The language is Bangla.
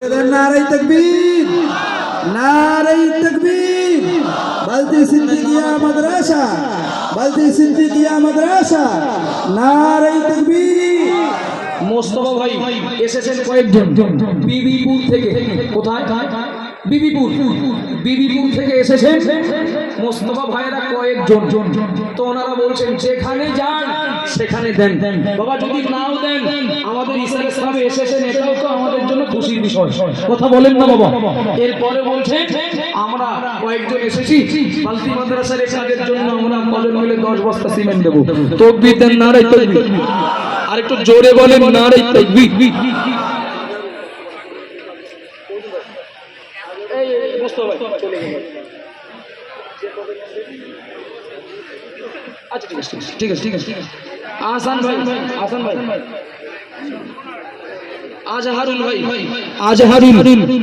नारे तकबीर, नारे तकबीर। बल्दी सिद्दीकिया मदरसा, बल्दी सिद्दीकिया मदरसा, नारे तकबीर। মোস্তফা ভাই এসেছেন কয়েকজন বিবিপুর থেকে। কোথায়? বিবিপুর থেকে এসেছেন মোস্তফা ভাইরা কয়েকজন। তো ওনারা বলছেন যেখানে যান সেখানে দেন। বাবা যদি নাও দেন, আমাদের ইসলাম সাহেব এসেছেন, এটাও তো আমাদের জন্য খুশির বিষয়। কথা বলেন না বাবা? এরপরে বলছেন আমরা কয়েকজন এসেছি বালতি মাদ্রাসার কাজের জন্য, আমরা কলেজ মিলে 10 বস্তা সিমেন্ট দেবো। তাকবীর দেন, নারে তাকবীর। আর একটু জোরে বলেন নারে তাকবীর। এই মোস্তফা ভাই চলে গেল। আচ্ছা ঠিক আছে। আহসান ভাই, আজহারুল ভাই, আজহারুল